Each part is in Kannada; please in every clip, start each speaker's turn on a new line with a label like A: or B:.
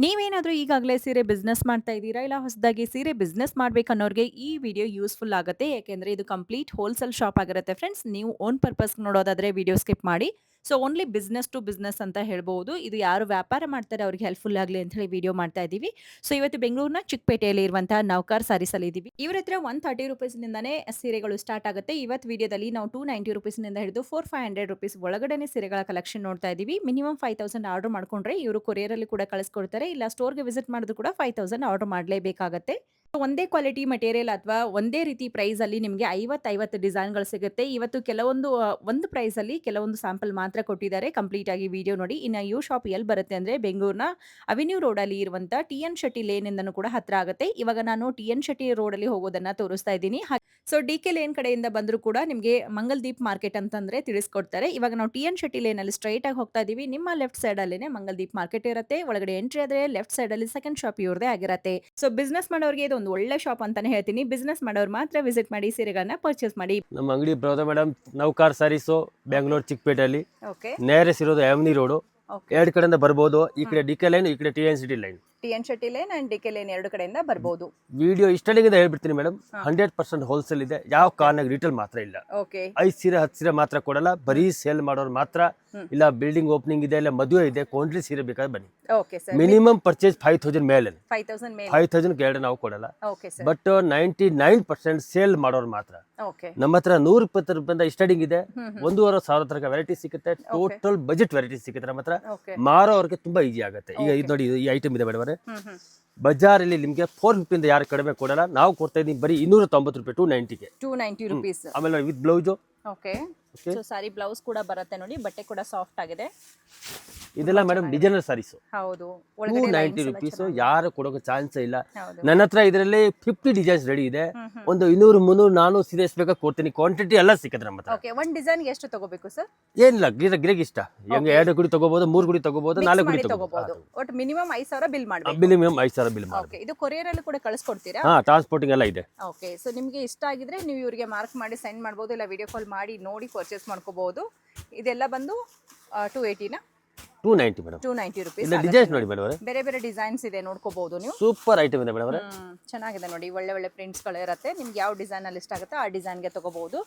A: ನೀವೇನಾದರೂ ಈಗಾಗಲೇ ಸೀರೆ ಬಿಸ್ನೆಸ್ ಮಾಡ್ತಾ ಇದ್ದೀರಾ? ಇಲ್ಲ ಹೊಸದಾಗಿ ಸೀರೆ ಬಿಸ್ನೆಸ್ ಮಾಡ್ಬೇಕನ್ನೋರಿಗೆ ಈ ವಿಡಿಯೋ ಯೂಸ್‌ಫುಲ್ ಆಗುತ್ತೆ. ಯಾಕೆಂದ್ರೆ ಇದು ಕಂಪ್ಲೀಟ್ ಹೋಲ್‌ಸೇಲ್ ಶಾಪ್ ಆಗಿರುತ್ತೆ ಫ್ರೆಂಡ್ಸ್. ನೀವು ಓನ್ ಪರ್ಪಸ್‌ಗೆ ನೋಡೋದಾದ್ರೆ ವಿಡಿಯೋ ಸ್ಕಿಪ್ ಮಾಡಿ. So only business to business ಅಂತ ಹೇಳ್ಬಹುದು. ಇದು ಯಾರು ವ್ಯಾಪಾರ ಮಾಡ್ತಾರೆ ಅವ್ರಿಗೆ ಹೆಲ್ಪ್‌ಫುಲ್ ಆಗಲಿ ಅಂತ ಹೇಳಿ ವಿಡಿಯೋ ಮಾಡ್ತಾ ಇದ್ದೀವಿ. ಸೊ ಇವತ್ತು ಬೆಂಗಳೂರಿನ ಚಿಕ್ಕಪೇಟೆಯಲ್ಲಿ ಇರುವಂತಹ ನೌಕರ್ ಸಾರೀಸ್ ಅಲ್ಲಿ ಇದ್ದೀವಿ. ಇವ್ರ ಹತ್ರ ₹130 ನಿಂದಾನೇ ಸೀರೆಗಳು ಸ್ಟಾರ್ಟ್ ಆಗುತ್ತೆ. ಇವತ್ತು ವಿಡಿಯೋದಲ್ಲಿ ನಾವು ₹290 ನಿಂದ ಹಿಡಿದು ₹400-500 ಒಳಗಡೆನೆ ಸೀರೆಗಳ ಕಲೆಕ್ಷನ್ ನೋಡ್ತಾ ಇದ್ದೀವಿ. ಮಿನಿಮಮ್ 5000 ಆರ್ಡರ್ ಮಾಡ್ಕೊಂಡ್ರೆ ಇವರು ಕೊರಿಯರ್ ಅಲ್ಲಿ ಕೂಡ ಕಳಿಸ್ಕೊಡ್ತಾರೆ. ಇಲ್ಲ ಸ್ಟೋರ್‌ಗೆ ವಿಸಿಟ್ ಮಾಡಿದ್ರು ಕೂಡ 5000 ಆರ್ಡರ್ ಮಾಡಲೇಬೇಕಾಗತ್ತೆ. ಒಂದೇ ಕ್ವಾಲಿಟಿ ಮೆಟೀರಿಯಲ್ ಅಥವಾ ಒಂದೇ ರೀತಿ ಪ್ರೈಸ್ ಅಲ್ಲಿ ನಿಮಗೆ 50 ಡಿಸೈನ್‌ಗಳು ಸಿಗುತ್ತೆ. ಇವತ್ತು ಕೆಲವೊಂದು ಒಂದು ಪ್ರೈಸ್ ಅಲ್ಲಿ ಕೆಲವೊಂದು ಸ್ಯಾಂಪಲ್ ಮಾತ್ರ ಕೊಟ್ಟಿದ್ದಾರೆ. ಕಂಪ್ಲೀಟ್ ಆಗಿ ವಿಡಿಯೋ ನೋಡಿ. ಇನ್ನು ಇವ್ರ ಶಾಪ್ ಎಲ್ಲಿ ಬರುತ್ತೆ ಅಂದ್ರೆ ಬೆಂಗಳೂರಿನ ಅವೆನ್ಯೂ ರೋಡ್ ಅಲ್ಲಿ ಇರುವಂತ ಟಿ.ಎನ್. ಶೆಟ್ಟಿ ಲೇನ್ ಇಂದನೂ ಕೂಡ ಹತ್ರ ಆಗುತ್ತೆ. ಇವಾಗ ನಾನು ಟಿ.ಎನ್. ಶೆಟ್ಟಿ ರೋಡ್ ಅಲ್ಲಿ ಹೋಗೋದನ್ನ ತೋರಿಸ್ತಾ ಇದ್ದೀನಿ. ಸೊ ಡಿ.ಕೆ. ಲೇನ್ ಕಡೆಯಿಂದ ಬಂದ್ರು ಕೂಡ ನಿಮಗೆ ಮಂಗಲ್ದೀಪ್ ಮಾರ್ಕೆಟ್ ಅಂತಂದ್ರೆ ತಿಳಿಸ್ಕೊಡ್ತಾರೆ. ಇವಾಗ ನಾವು ಟಿ.ಎನ್. ಶೆಟ್ಟಿ ಲೇನ್ ಅಲ್ಲಿ ಸ್ಟ್ರೈಟ್ ಆಗಿ ಹೋಗ್ತಾ ಇದೀವಿ. ನಿಮ್ಮ ಲೆಫ್ಟ್ ಸೈಡ್ ಅಲ್ಲೇನೆ ಮಂಗಲ್ದೀಪ್ ಮಾರ್ಕೆಟ್ ಇರುತ್ತೆ. ಒಳಗಡೆ ಎಂಟ್ರಿ ಆದ್ರೆ ಲೆಫ್ಟ್ ಸೈಡ್ ಅಲ್ಲಿ ಸೆಕೆಂಡ್ ಶಾಪ್ ಇವ್ರದೇ ಆಗಿರುತ್ತೆ. ಸೊ ಬಿಸ್ನೆಸ್ ಮಾಡೋರಿಗೆ ಇದು ಒಂದು ಒಳ್ಳೆ ಶಾಪ್ ಅಂತಾನೆ ಹೇಳ್ತೀನಿ. ಬಿಸ್ನೆಸ್ ಮಾಡೋರು ಮಾತ್ರ ವಿಸಿಟ್ ಮಾಡಿ ಸೀರೆಗಳನ್ನ ಪರ್ಚೇಸ್ ಮಾಡಿ.
B: ನಮ್ಮ ಅಂಗಡಿ ಬರೋದು ಮೇಡಮ್ ನೌಕಾರ್ ಸಾರೀಸು ಬೆಂಗಳೂರು ಚಿಕ್ಕಪೇಟೆಯಲ್ಲಿ
A: ಓಕೆ
B: ನೇರಸ್ ಇರೋದು ಅವೆನ್ಯೂ ರೋಡು.
A: ಓಕೆ
B: ಎರಡು ಕಡೆಯಿಂದ ಬರ್ಬೋದು. ಈ ಕಡೆ ಡಿ ಕೆ ಲೈನ್, ಈ ಕಡೆ T N. Setty line.
A: T N. Shetty lane and D K. Lane ಎರಡು ಕಡೆಯಿಂದ ಬರ್ಬೋದು.
B: ವಿಡಿಯೋ ಇಷ್ಟಲ್ಲಿಂದ ಹೇಳ್ಬಿಡ್ತೀನಿ ಮೇಡಮ್. 100% ಹೋಲ್ಸೇಲ್ ಇದೆ. ಯಾವ ಕಾರ್ನಾಗ ರಿಟೇಲ್ ಮಾತ್ರ ಇಲ್ಲ.
A: ಓಕೆ
B: 5 ಸೀರೆ 10 ಸೀರೆ ಮಾತ್ರ ಕೊಡಲ್ಲ. ಬರೀ ಸೇಲ್ ಮಾಡೋರು ಮಾತ್ರ. ಇಲ್ಲ ಬಿಲ್ಡಿಂಗ್ ಓಪನಿಂಗ್ ಇದೆ, ಇಲ್ಲ ಮದುವೆ ಇದೆ, ಕ್ವಾಂಟಿಟಿ ಸೀರೆ ಬೇಕಾದ್ರೆ ಬನ್ನಿ.
A: Okay sir.
B: ಮಿನಿಮಮ್ ಪರ್ಚೇಸ್ 5000 ಮೇಲೆ.
A: 5000 ಮೇಲೆ
B: 5000 ಕೆಳಗಡೆ ನಾವು ಕೊಡಲ್ಲ.
A: Okay sir.
B: ಬಟ್ 99% ಸೇಲ್ ಮಾಡೋರು ಮಾತ್ರ.
A: ಓಕೆ
B: ನಮ್ಮ ಹತ್ರ 120 ರೂಪಾಯಿಂದ ಸ್ಟಾರ್ಟಿಂಗ್ ಇದೆ. 1,500 ತನಕ ವೆರೈಟಿ ಸಿಗುತ್ತೆ. ಟೋಟಲ್ ಬಜೆಟ್ ವೆರೈಟಿ ಸಿಗುತ್ತೆ ನಮ್ಮ ಹತ್ರ.
A: ಓಕೆ
B: ಮಾರೋರಿಗೆ ತುಂಬಾ ಈಜಿ ಆಗುತ್ತೆ. ಈಗ ಇದು ನೋಡಿ, ಈ ಐಟಮ್ ಇದೆ ಮೇಡಮ್. ಬಜಾರಲ್ಲಿ ನಿಮಗೆ 450 ಇಂದ ಯಾರು ಕಡಿಮೆ ಕೊಡಲ್ಲ. ನಾವು ಕೊಡ್ತಾ ಇದೀವಿ ಬರೀ ₹290, 290ಗೆ.
A: ₹290.
B: ಆಮೇಲೆ with blouse.
A: Okay so sorry blouse ಕೂಡ ಬರುತ್ತೆ ನೋಡಿ. ಬಟ್ಟೆ ಕೂಡ ಸಾಫ್ಟ್ ಆಗಿದೆ.
B: ಇದೆಲ್ಲ ಮೇಡಮ್ ಡಿಸೈನರ್ ಸಾರೀಸು.
A: ಹೌದು
B: ₹290 ಯಾರು ಕೊಡೋಕೆ ಚಾನ್ಸ್ ಇಲ್ಲ.
A: ಹೌದು.
B: ನನ್ನ ಹತ್ರ ಇದರಲ್ಲಿ 50 ಡಿಸೈನ್ಸ್ ರೆಡಿ ಇದೆ. ಒಂದು 200, 300, 400 ಸೀರೆ ಬೇಕಾದ್ರೆ ಕೊಡ್ತೀನಿ. ಕ್ವಾಂಟಿಟಿ ಎಲ್ಲ ಸಿಕ್ಕತ್ತೆ ನಮ್ಮ ಹತ್ರ.
A: ಓಕೆ ಒಂದು ಡಿಸೈನ್ಗೆ ಎಷ್ಟು ತಗೋಬೇಕು ಸರ್?
B: ಏನಿಲ್ಲ, ಗಿರಗ್ ಇಷ್ಟ. ಹೆಂಗೆ 2 ಗುಡಿ ತಗೋಬಹುದು, 3 ಗುಡಿ ತಗೋಬಹುದು, 4 ಗುಡಿ
A: ತಗೋಬಹುದು. ಒಟ್ಟು ಮಿನಿಮಮ್ 5000 ಬಿಲ್ ಮಾಡಬೇಕು.
B: ಮಿನಿಮಮ್ 5000 ಬಿಲ್ ಮಾಡಿ.
A: ಓಕೆ ಇದು ಕೊರಿಯರ್ ಅಲ್ಲಿ ಕೂಡ ಕಳಿಸ್ಕೊಡ್ತೀರಾ?
B: ಹಾ, ಟ್ರಾನ್ಸ್ಪೋರ್ಟಿಂಗ್ ಎಲ್ಲ ಇದೆ.
A: ಓಕೆ ಸೊ ನಿಮಗೆ ಇಷ್ಟ ಆಗಿದ್ರೆ ನೀವು ಇವರಿಗೆ ಮಾರ್ಕ್ ಮಾಡಿ ಸೆಂಡ್ ಮಾಡಬಹುದು. ಇಲ್ಲ ವಿಡಿಯೋ ಕಾಲ್ ಮಾಡಿ ನೋಡಿ ಪರ್ಚೇಸ್ ಮಾಡ್ಕೋಬಹುದು. ಇದೆಲ್ಲ ಬಂದು 280 ನಾ?
B: 290 ಮೇಡಮ್.
A: ₹290
B: ಇಲ್ಲ ಡಿಸೈನ್ಸ್ ನೋಡಿ ಮೇಡಮ್.
A: ಬೇರೆ ಬೇರೆ ಡಿಸೈನ್ಸ್ ಇದೆ, ನೋಡ್ಕೋಬಹುದು ನೀವು.
B: ಸೂಪರ್ ಐಟಮ್ ಇದೆ ಮೇಡಮ್.
A: ಚೆನ್ನಾಗಿದೆ ನೋಡಿ. ಒಳ್ಳೆ ಒಳ್ಳೆ ಪ್ರಿಂಟ್ಸ್ ಗಳು ಇರುತ್ತೆ. ನಿಮ್ಗೆ ಯಾವ ಡಿಸೈನ್ ಅಲ್ಲಿ ಇಷ್ಟ ಆಗುತ್ತೆ ಆ ಡಿಸೈನ್ಗೆ ತಗೋಬಹುದು.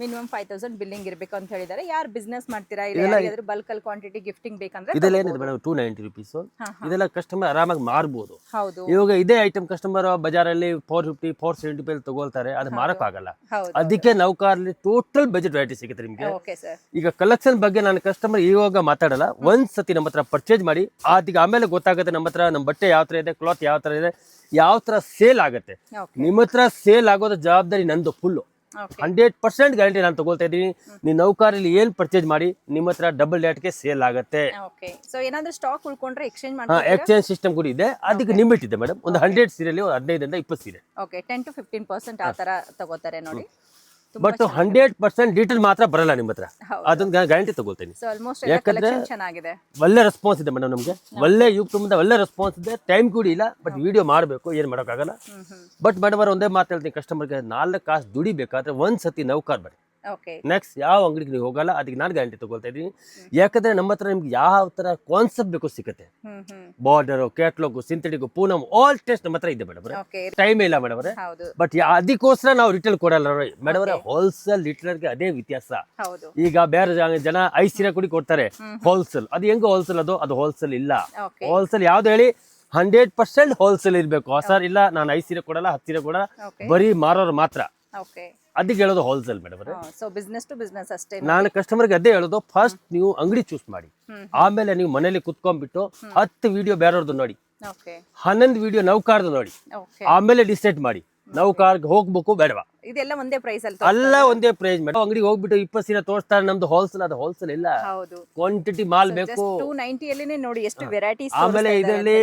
A: ಮಿನಿಮಮ್ 5000 ಬಿಲ್ಲಿಂಗ್ ಇರಬೇಕು ಅಂತ ಹೇಳಿದ್ದಾರೆ. ಯಾರು ಬಿಸ್ನೆಸ್ ಮಾಡ್ತೀರಾ ಇಲ್ಲ ಯಾರಿಗಾದ್ರೂ ಬಲ್ಕ್ ಅಲ್ಲಿ ಕ್ವಾಂಟಿಟಿ ಗಿಫ್ಟಿಂಗ್ ಬೇಕಂದ್ರೆ
B: ಇದೆಲ್ಲ ಏನಿದೆ ಮೇಡಮ್ ₹290. ಇದೆಲ್ಲ ಕಸ್ಟಮರ್ ಆರಾಮಾಗಿ ಮಾರ್ಬೋದು.
A: ಹೌದು
B: ಇವಾಗ ಇದೇ ಐಟಮ್ ಕಸ್ಟಮರ್ ಬಜಾರಲ್ಲಿ 450, 470 ತಗೊಳ್ತಾರೆ. ಅದು ಮಾರಕ್ಕಾಗಲ್ಲ.
A: ಹೌದು.
B: ಅದಕ್ಕೆ ನೌಕಾರಲ್ಲಿ ಟೋಟಲ್ ಬಜೆಟ್ ವೆರೈಟಿ ಸಿಗುತ್ತೆ ನಿಮಗೆ.
A: Okay sir.
B: ಈಗ ಕಲೆಕ್ಷನ್ ಬಗ್ಗೆ ನಾನು ಕಸ್ಟಮರ್ ಇವಾಗ ಮಾತಾಡಲ್ಲ. ಒಂದ್ಸತಿ ನಮ್ಮ ಹತ್ರ ಪರ್ಚೇಸ್ ಮಾಡಿ ಅದಕ್ಕೆ ಆಮೇಲೆ ಗೊತ್ತಾಗುತ್ತೆ ನಮ್ಮ ಹತ್ರ ನಮ್ಮ ಬಟ್ಟೆ ಯಾವ ತರ ಇದೆ, ಕ್ಲಾತ್ ಯಾವ ತರ ಇದೆ, ಯಾವ ತರ ಸೇಲ್ ಆಗುತ್ತೆ.
A: ಓಕೆ
B: ನಿಮ್ಮ ಹತ್ರ ಸೇಲ್ ಆಗೋದ ಜವಾಬ್ದಾರಿ ನಂದು ಫುಲ್.
A: ಓಕೆ
B: 100% ಗ್ಯಾರಂಟಿ ನಾನು ತಗೊಳ್ತಾ ಇದ್ದೀನಿ. ನೀವು ನೌಕಾರಲ್ಲಿ ಏನ್ ಪರ್ಚೇಸ್ ಮಾಡಿ ನಿಮ್ಮ ಹತ್ರ ಡಬಲ್ ರೇಟ್ಗೆ ಸೇಲ್ ಆಗುತ್ತೆ.
A: ಓಕೆ ಸೊ ಏನಾದ್ರೂ ಸ್ಟಾಕ್ ಉಳ್ಕೊಂಡ್ರೆ ಎಕ್ಸ್ಚೇಂಜ್ ಮಾಡ್ತೀರಾ?
B: ಎಕ್ಸ್ಚೇಂಜ್ ಸಿಸ್ಟಮ್ ಕೂಡ ಇದೆ. ಅದಕ್ಕೆ ಲಿಮಿಟ್ ಇದೆ ಮೇಡಮ್. ಒಂದು 100 ಸೀರೆಯಲ್ಲಿ 15 ಇಂದ 20 ಸೀರೆ.
A: ಓಕೆ 10 to 15% ಆ ತರ ತಗೋತಾರೆ ನೋಡಿ.
B: ಬಟ್ 100% ಡೀಟೇಲ್ ಮಾತ್ರ ಬರಲ್ಲ ನಿಮ್ಮ ಹತ್ರ.
A: ಹೌದು.
B: ಅದನ್ನ ಗ್ಯಾರಂಟಿ ತಗೊಳ್ತೀನಿ.
A: ಸೊ ಆಲ್ಮೋಸ್ಟ್ ಎಲ್ಲ
B: ಯಾಕಂದ್ರೆ
A: ಕಲೆಕ್ಷನ್ ಚೆನ್ನಾಗಿದೆ.
B: ಒಳ್ಳೆ ರೆಸ್ಪಾನ್ಸ್ ಇದೆ ಮೇಡಮ್ ನಮಗೆ. ಒಳ್ಳೆ ಯೂಟ್ಯೂಬ್ ಒಳ್ಳೆ ರೆಸ್ಪಾನ್ಸ್ ಇದೆ. ಟೈಮ್ ಕೂಡ ಇಲ್ಲ. ಬಟ್ ವಿಡಿಯೋ ಮಾಡಬೇಕು, ಏನ್ ಮಾಡೋಕ್ಕಾಗಲ್ಲ. ಬಟ್ ಮೇಡಮ್ ಒಂದೇ ಮಾತು ಹೇಳ್ತೀನಿ ಕಸ್ಟಮರ್ಗೆ, 4 ಕಾಸು ದುಡಿಬೇಕಾದ್ರೆ ಒಂದ್ಸತಿ ನೌಕಾರ್ ಬರಿ.
A: ಓಕೆ
B: ನೆಕ್ಸ್ಟ್ ಯಾವ ಅಂಗಡಿಗೆ ನೀವು ಹೋಗಲ್ಲ. ಅದಕ್ಕೆ ನಾನು ಗ್ಯಾರಂಟಿ ತಗೊಳ್ತಾ ಇದ್ದೀನಿ. ಯಾಕಂದ್ರೆ ನಮ್ಮ ಹತ್ರ ನಿಮ್ಗೆ ಯಾವ ತರ ಕಾನ್ಸೆಪ್ಟ್ ಬೇಕು ಸಿಗುತ್ತೆ. Border, catalogue, synthetic, Poonam all test ನಮ್ಮ ಹತ್ರ ಇದೆ ಮೇಡಮ್.
A: ಓಕೆ
B: ಟೈಮ್ ಇಲ್ಲ ಮೇಡಮ್.
A: ಹೌದು
B: ಬಟ್ ಅದಕ್ಕೋಸ್ಕರ ನಾವು ರಿಟೇಲ್ ಕೊಡಲ್ಲ ಮೇಡಮ್. ಹೋಲ್ಸೇಲ್ ರಿಟೇಲ್ಗೆ ಅದೇ ವ್ಯತ್ಯಾಸ.
A: ಹೌದು
B: ಈಗ ಬೇರೆ ಜನ 5 ಸೀರೆ ಕೂಡ ಕೊಡ್ತಾರೆ ಹೋಲ್ಸೇಲ್. ಅದು ಹೆಂಗ ಹೋಲ್ಸೇಲ್? ಅದು ಹೋಲ್ಸೇಲ್ ಇಲ್ಲ.
A: ಓಕೆ
B: ಹೋಲ್ಸೇಲ್ ಯಾವ್ದು ಹೇಳಿ? 100% ಹೋಲ್ಸೇಲ್ ಇರ್ಬೇಕು. ಸರ್ ಇಲ್ಲ ನಾನು 5 ಸೀರೆ ಕೊಡಲ್ಲ, 10 ಸೀರೆ ಕೊಡಲ್ಲ, ಬರೀ ಮಾರೋರು ಮಾತ್ರ.
A: ಓಕೆ
B: ಅದಕ್ಕೆ ಹೇಳೋದು wholesale madam.
A: So business to business ಅಷ್ಟೇ.
B: ನಾನು ಕಸ್ಟಮರ್ಗೆ ಅದೇ ಹೇಳೋದು, ಫಸ್ಟ್ ನೀವು ಅಂಗಡಿ ಚೂಸ್ ಮಾಡಿ. ಆಮೇಲೆ ನೀವು ಮನೇಲಿ ಕುತ್ಕೊಂಡ್ಬಿಟ್ಟು 10 ವಿಡಿಯೋ ಬೇರೆಯವ್ರದ್ದು ನೋಡಿ,
A: ಓಕೆ
B: 11 ವಿಡಿಯೋ ನೌಕಾರ್ದು ನೋಡಿ,
A: ಓಕೆ
B: ಆಮೇಲೆ ಡಿಸೈಡ್ ಮಾಡಿ ನೌಕಾರ್ಗೆ ಹೋಗ್ಬೇಕು ಬೇಡವಾ.
A: ಇದೆಲ್ಲ ಒಂದೇ ಪ್ರೈಸ್ ಅಲ್ಲಿ
B: ಅಲ್ಲ ಒಂದೇ ಪ್ರೈಸ್ ಮೇಡಮ್. ಅಂಗಡಿಗೆ ಹೋಗ್ಬಿಟ್ಟು 20 ಸೀರೆ ತೋರಿಸ್ತಾರೆ, ನಮ್ದು ಹೋಲ್ಸೇಲ್. ಅದು ಹೋಲ್ಸೇಲ್ ಇಲ್ಲ.
A: ಹೌದು
B: ಕ್ವಾಂಟಿಟಿ ಮಾಲ್ ಬೇಕು.
A: 290 ಅಲ್ಲಿನೇ ನೋಡಿ ಎಷ್ಟು ವೆರೈಟೀಸ್.
B: ಆಮೇಲೆ ಇದರಲ್ಲಿ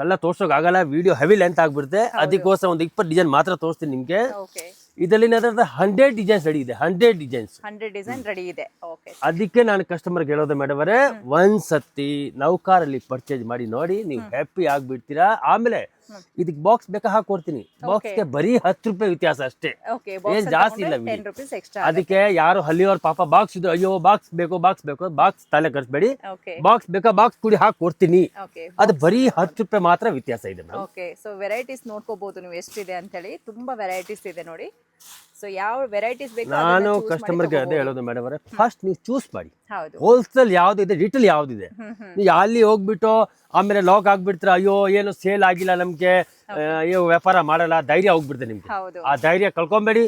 B: ಎಲ್ಲ ತೋರ್ಸೋಕ್ ಆಗಲ್ಲ, ವಿಡಿಯೋ ಹೆವಿ ಲೆಂತ್ ಆಗ್ಬಿಡುತ್ತೆ. ಅದಕ್ಕೋಸ್ಕರ ಒಂದು 20 ಡಿಸೈನ್ ಮಾತ್ರ ತೋರಿಸ್ತೀನಿ ನಿಮ್ಗೆ.
A: ಓಕೆ
B: ಇದರಲ್ಲಿ 100 ಡಿಸೈನ್ಸ್ ರೆಡಿ ಇದೆ. 100 ಡಿಸೈನ್ಸ್
A: 100 ಡಿಸೈನ್ ರೆಡಿ ಇದೆ. ಓಕೆ
B: ಅದಕ್ಕೆ ನಾನು ಕಸ್ಟಮರ್ಗೆ ಹೇಳೋದು ಮೇಡಮ್ ಅವರೇ, ಒಂದ್ಸತಿ ನೌಕಾರಲ್ಲಿ ಪರ್ಚೇಸ್ ಮಾಡಿ ನೋಡಿ, ನೀವು ಹ್ಯಾಪಿ ಆಗ್ಬಿಡ್ತೀರಾ. ಆಮೇಲೆ ಇದಕ್ಕೆ ಬಾಕ್ಸ್ ಬೇಕಾ ಹಾಕೊಡ್ತೀನಿ. ಬಾಕ್ಸ್ಗೆ ಬರೀ 10 ರೂಪಾಯಿ ವ್ಯತ್ಯಾಸ ಅಷ್ಟೇ,
A: ಓಕೆ
B: ಏನ್ ಜಾಸ್ತಿ ಇಲ್ಲ.
A: 10 rupees extra.
B: ಅದಕ್ಕೆ ಯಾರು ಹಳ್ಳಿಯವ್ರ ಪಾಪ ಬಾಕ್ಸ್ ಇದು ಅಯ್ಯೋ ಬಾಕ್ಸ್ ಬೇಕು ಬಾಕ್ಸ್ ತಲೆ ಕರ್ಸ್ಬೇಡಿ.
A: ಓಕೆ
B: ಬಾಕ್ಸ್ ಬೇಕಾ ಬಾಕ್ಸ್ ಕೂಡಿ ಹಾಕೊಡ್ತೀನಿ.
A: ಓಕೆ
B: ಅದು ಬರೀ 10 ರೂಪಾಯಿ ಮಾತ್ರ ವ್ಯತ್ಯಾಸ ಇದೆ ಮೇಡಮ್.
A: ಓಕೆ ಸೊ ವೆರೈಟೀಸ್ ನೋಡ್ಕೋಬಹುದು ನೀವು ಎಷ್ಟಿದೆ ಅಂತ ಹೇಳಿ. ತುಂಬಾ ವೆರೈಟೀಸ್ ಇದೆ ನೋಡಿ. ಸೊ ಯಾವ ವೆರೈಟೀಸ್ ಬೇಕು
B: ನಾನು ಕಸ್ಟಮರ್ಗೆ ಅದೇ ಹೇಳೋದು ಮೇಡಮ್ ಅವರೇ, ಫಸ್ಟ್ ನೀವು ಚೂಸ್ ಮಾಡಿ
A: ಹೌದು.
B: ಹೋಲ್ಸೇಲ್ ಯಾವ್ದಿದೆ ರಿಟೇಲ್ ಯಾವ್ದಿದೆ. ನೀವು ಅಲ್ಲಿ ಹೋಗ್ಬಿಟ್ಟು ಆಮೇಲೆ ಲಾಗ್ ಆಗ್ಬಿಡ್ತೀರ, ಅಯ್ಯೋ ಏನು ಸೇಲ್ ಆಗಿಲ್ಲ ನಮ್ಗೆ, ಅಯ್ಯೋ ವ್ಯಾಪಾರ ಮಾಡಲ್ಲ, ಧೈರ್ಯ ಹೋಗ್ಬಿಡ್ತದೆ ನಿಮ್ಗೆ.
A: ಹೌದು.
B: ಆ ಧೈರ್ಯ ಕಳ್ಕೊಂಬೇಡಿ.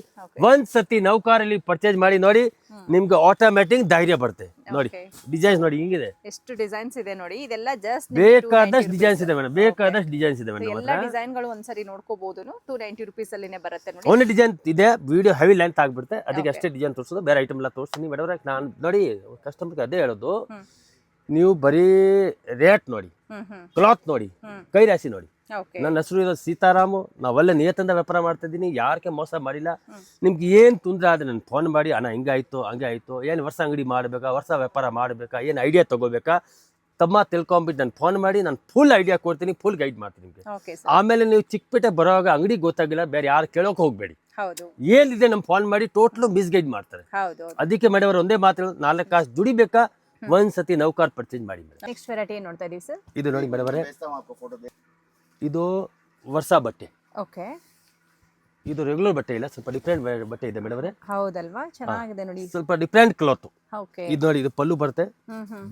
B: ಒಂದ್ಸತಿ ನೌಕಾರಲ್ಲಿ ಪರ್ಚೇಸ್ ಮಾಡಿ ನೋಡಿ, ನಿಮ್ಗೆ ಆಟೋಮ್ಯಾಟಿಕ್ ಧೈರ್ಯ ಬರುತ್ತೆ. ನೋಡಿ ಡಿಸೈನ್ಸ್ ನೋಡಿ ಹಿಂಗಿದೆ,
A: ಎಷ್ಟು ಡಿಸೈನ್ಸ್ ಇದೆ ನೋಡಿ. ಇದೆಲ್ಲ ಜಸ್ಟ್
B: ಬೇಕಾದಷ್ಟು ಡಿಸೈನ್ಸ್ ಇದೆ ಮೇಡಮ್, ಬೇಕಾದಷ್ಟು ಡಿಸೈನ್ಸ್ ಇದೆ ಮೇಡಮ್.
A: ಎಲ್ಲ ಡಿಸೈನ್ ಗಳು ಒಂದ್ಸರಿ ನೋಡ್ಕೋಬಹುದು. 290 rupees ಅಲ್ಲಿನೇ ಬರುತ್ತೆ ನೋಡಿ.
B: ಓನ್ಲಿ ಡಿಸೈನ್ ಇದೆ, ವಿಡಿಯೋ ಹೆವಿ ಲೆಂತ್ ಆಗ್ಬಿಡುತ್ತೆ, ಅದಕ್ಕೆ ಅಷ್ಟೇ ಡಿಸೈನ್ ತೋರಿಸೋದು, ಬೇರೆ ಐಟಮ್ ಎಲ್ಲ ತೋರಿಸ್ತೀನಿ ಮೇಡಮ್. ನಾನು ನೋಡಿ ಕಸ್ಟಮರ್ಗೆ ಅದೇ ಹೇಳೋದು, ನೀವು ಬರೀ ರೇಟ್ ನೋಡಿ, ಕ್ಲಾತ್ ನೋಡಿ, ಕೈ ರಾಶಿ ನೋಡಿ. ನನ್ನ ಹೆಸರು ಇರೋದು ಸೀತಾರಾಮು, ನಾವು ಒಳ್ಳೆ ನಿಯತಂದ ವ್ಯಾಪಾರ ಮಾಡ್ತಾ ಇದ್ದೀನಿ, ಯಾರಿಗೆ ಮೋಸ ಮಾಡಿಲ್ಲ. ನಿಮ್ಗೆ ಏನ್ ತೊಂದರೆ ಆದ್ರೆ ನನ್ಗೆ ಫೋನ್ ಮಾಡಿ, ಅಣ್ಣ ಹಿಂಗಾಯ್ತು ಹಂಗೆ ಆಯ್ತು, ಏನು ವರ್ಷ ಅಂಗಡಿ ಮಾಡಬೇಕಾ, ವರ್ಷ ವ್ಯಾಪಾರ ಮಾಡಬೇಕಾ, ಏನು ಐಡಿಯಾ ತಗೋಬೇಕಾ, ತಮ್ಮ ತಿಳ್ಕೊಂಬಿಟ್ಟು ನಾನು ಫೋನ್ ಮಾಡಿ, ನಾನು ಫುಲ್ ಐಡಿಯಾ ಕೊಡ್ತೀನಿ, ಫುಲ್ ಗೈಡ್ ಮಾಡ್ತೀನಿ ನಿಮ್ಗೆ. ಆಮೇಲೆ ನೀವು ಚಿಕ್ಕಪೇಟೆ ಬರೋವಾಗ ಅಂಗಡಿ ಗೊತ್ತಾಗಿಲ್ಲ, ಬೇರೆ ಯಾರು ಕೇಳೋಕೆ ಹೋಗ್ಬೇಡಿ. ಏನಿದೆ ನಮ್ ಫೋನ್ ಮಾಡಿ ಟೋಟಲ್ ಮಿಸ್ಗೈಡ್ ಮಾಡ್ತಾರೆ. ಅದಕ್ಕೆ ಮೇಡಮ್ ಅವ್ರು ಒಂದೇ ಮಾತು, 4 ಕಾಸು ದುಡಿಬೇಕಾ, ಒಂದ್ಸತಿ ನೌಕಾರ್ ಪರ್ಚೇಸ್ ಮಾಡಿ.
A: ನೆಕ್ಸ್ಟ್ ವೆರೈಟಿ ಏನ್ ನೋಡ್ತಾ ಇದೀವಿ ಸರ್?
B: ಇದು ನೋಡಿ ಮೇಡಮ್ ಅವರೇ, ಇದು ವರ್ಷ ಬಟ್ಟೆ.
A: ಓಕೆ,
B: ಇದು ರೆಗ್ಯುಲರ್ ಬಟ್ಟೆ ಇಲ್ಲ, ಸ್ವಲ್ಪ ಡಿಫ್ರೆಂಟ್ ಬಟ್ಟೆ ಇದೆ ಮೇಡಮ್ ಅವರೇ.
A: ಹೌದಲ್ವಾ, ಚೆನ್ನಾಗಿದೆ ನೋಡಿ,
B: ಸ್ವಲ್ಪ ಡಿಫ್ರೆಂಟ್ ಕ್ಲಾತ್.
A: ಓಕೆ,
B: ಇದು ನೋಡಿ, ಇದು ಪಲ್ಲು ಬರುತ್ತೆ,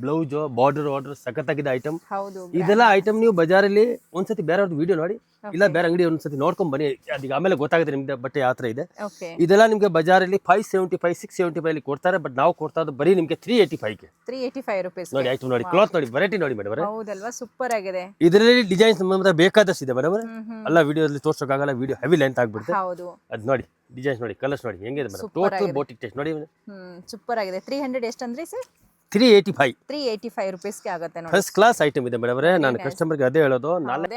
B: ಬ್ಲೌಸ್, ಬಾರ್ಡರ್ ಸಖತ್ತಾಗಿದೆ ಐಟಮ್.
A: ಹೌದು.
B: ಇದೆಲ್ಲ ಐಟಮ್ ನೀವು ಬಜಾರಲ್ಲಿ ಒಂದ್ಸತಿ ಬೇರೆ ವಿಡಿಯೋ ನೋಡಿ, ಇಲ್ಲ ಬೇರೆ ಅಂಗಡಿ ಒಂದ್ಸತಿ ನೋಡ್ಕೊಂಡ್ ಬನ್ನಿ, ಅದೀಗ ಆಮೇಲೆ ಗೊತ್ತಾಗುತ್ತೆ ನಿಮ್ಗೆ ಬಟ್ಟೆ ಯಾವ ತರ ಇದೆ.
A: ಓಕೆ,
B: ಇದೆಲ್ಲ ನಿಮ್ಗೆ ಬಜಾರಲ್ಲಿ 575 675 ಕೊಡ್ತಾರೆ, ಬಟ್ ನಾವು ಕೊಡ್ತಾ ಇರೋದು ಬರೀ ನಿಮ್ಗೆ 385
A: 385 rupees
B: ನೋಡಿ. ಐಟಮ್ ನೋಡಿ, ಕ್ಲಾತ್ ನೋಡಿ, ವೆರೈಟಿ ನೋಡಿ ಮೇಡಮ್.
A: ಹೌದಲ್ವಾ, ಸೂಪರ್ ಆಗಿದೆ.
B: ಇದರಲ್ಲಿ ಡಿಸೈನ್ಸ್ ಬೇಕಾದಷ್ಟು ಇದೆ ಮೇಡಮ್. ಎಲ್ಲ ವಿಡಿಯೋದಲ್ಲಿ ತೋರ್ಸೋಕ್ಕಾಗಲ್ಲ, ವಿಡಿಯೋ ಹೆವಿ ಲೆಂತ್ ಆಗ್ಬಿಡುತ್ತೆ.
A: ಹೌದು,
B: ಅದ್ ನೋಡಿ ಡಿಸೈನ್ಸ್ ನೋಡಿ, ಕಲರ್ಸ್ ನೋಡಿ ಹೆಂಗಿದೆ ಮೇಡಮ್. ಟೋಟಲ್ ಬೋಟಿಕ್ ಟೆಸ್ಟ್ ನೋಡಿ,
A: ಸೂಪರ್ ಆಗಿದೆ. 300 ಎಷ್ಟಂದ್ರಿ ಸರ್?
B: 385
A: rupees ಗೆ ಆಗುತ್ತೆ ನೋಡಿ.
B: ಫಸ್ಟ್ ಕ್ಲಾಸ್ ಐಟಮ್ ಇದೆ ಮೇಡಮ್. ನಾನು ಕಸ್ಟಮರ್ಗೆ ಅದೇ ಹೇಳೋದು,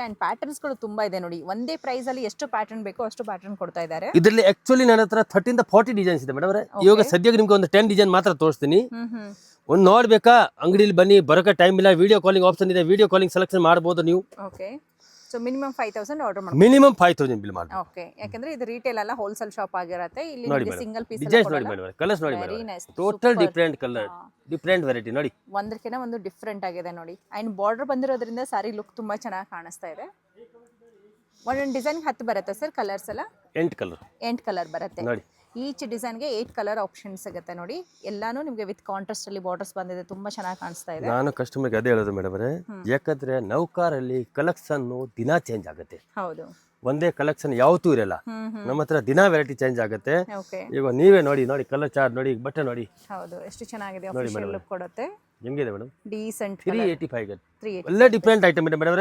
A: ಅಂಡ್ ಪ್ಯಾಟರ್ನ್ಸ್ ಗಳು ತುಂಬಾ ಇದೆ ನೋಡಿ. ಒಂದೇ ಪ್ರೈಸ್ ಅಲ್ಲಿ ಎಷ್ಟು ಪ್ಯಾಟರ್ನ್ ಬೇಕೋ ಅಷ್ಟು ಪ್ಯಾಟರ್ನ್ ಕೊಡ್ತಾ ಇದ್ದಾರೆ.
B: ಇದರಲ್ಲಿ ಆಕ್ಚುಲಿ ನನ್ನ ಹತ್ರ 30 ಇಂದ 40 ಡಿಸೈನ್ಸ್ ಇದೆ ಮೇಡಮ್. ಇವಾಗ ಸದ್ಯಕ್ಕೆ ನಿಮ್ಗೆ ಒಂದು 10 ಡಿಸೈನ್ ಮಾತ್ರ ತೋರಿಸ್ತೀನಿ. ಒಂದು ನೋಡ್ಬೇಕಾ, ಅಂಗಡಿಲಿ ಬನ್ನಿ, ಬರೋಕೆ ಟೈಮ್ ಇಲ್ಲ, ವಿಡಿಯೋ ಕಾಲಿಂಗ್ ಆಪ್ಷನ್ ಇದೆ, ವಿಡಿಯೋ ಕಾಲಿಂಗ್ ಸೆಲೆಕ್ಷನ್ ಮಾಡಬಹುದು ನೀವು.
A: ಓಕೆ, ಸೊ ಮಿನಿಮಮ್ 5000 ಆರ್ಡರ್ ಮಾಡಿ,
B: ಮಿನಿಮಮ್ 5000 ಬಿಲ್ ಮಾಡಿ.
A: ಓಕೆ, ಯಾಕಂದ್ರೆ ಇದು ರಿಟೇಲ್ ಅಲ್ಲ, ಹೋಲ್ಸೇಲ್ ಶಾಪ್ ಆಗಿರುತ್ತೆ. ಇಲ್ಲಿ ನಿಮಗೆ ಸಿಂಗಲ್ ಪೀಸ್
B: ಡಿಸೈನ್ಸ್ ನೋಡಿ ಮೇಡಮ್, ಕಲರ್ಸ್ ನೋಡಿ madam, total different colour, different variety ನೋಡಿ.
A: ಒಂದಕ್ಕಿಂತ ಒಂದು ಡಿಫರೆಂಟ್ ಆಗಿದೆ ನೋಡಿ. ಅಂಡ್ ಬಾರ್ಡರ್ ಬಂದಿರೋದ್ರಿಂದ ಸಾರಿ ಲುಕ್ ತುಂಬಾ ಚೆನ್ನಾಗಿ ಕಾಣಿಸ್ತಾ ಇದೆ. ಒಂದೊಂದು ಡಿಸೈನ್ 10 ಬರುತ್ತೆ ಸರ್, ಕಲರ್ಸ್ ಎಲ್ಲ 8 ಕಲರ್ ಬರುತ್ತೆ ನೋಡಿ. ಈಚ್ ಡಿಸೈನ್ಗೆ 8 ಕಲರ್ ಆಪ್ಷನ್ ಸಿಗುತ್ತೆ ನೋಡಿ. ಎಲ್ಲಾನು ನಿಮಗೆ ವಿತ್ ಕಾಂಟ್ರಾಸ್ಟ್ ಅಲ್ಲಿ ಬಾರ್ಡರ್ಸ್ ಬಂದಿದೆ, ತುಂಬಾ ಚೆನ್ನಾಗಿ ಕಾಣಿಸ್ತಾ ಇದೆ.
B: ನಾನು ಕಸ್ಟಮರ್ಗೆ ಅದೇ ಹೇಳೋದು ಮೇಡಮ್, ಯಾಕಂದ್ರೆ ನೌಕಾರಲ್ಲಿ ಕಲೆಕ್ಷನ್ ದಿನ ಚೇಂಜ್ ಆಗುತ್ತೆ.
A: ಹೌದು,
B: ಒಂದೇ ಕಲೆಕ್ಷನ್ ಯಾವತ್ತೂ ಇರಲ್ಲ, ನಮ್ಮ ಹತ್ರ ದಿನ ವೆರೈಟಿ ಚೇಂಜ್ ಆಗುತ್ತೆ. ಈಗ ನೀವೇ ನೋಡಿ ಕಲರ್ ಚಾರ್ಟ್ ನೋಡಿ, ಬಟ್ಟೆ ನೋಡಿ.
A: ಹೌದು, ಎಷ್ಟು ಚೆನ್ನಾಗಿದೆ, ಆಫಿಷಿಯಲ್ ಲುಕ್ ಕೊಡುತ್ತೆ.
B: ಹೆಂಗಿದೆ ಮೇಡಮ್?
A: ಡೀಸೆಂಟ್
B: 385 ಒಳ್ಳೆ ಡಿಫರೆಂಟ್ ಐಟಮ್ ಇದೆ ಮೇಡಮ್.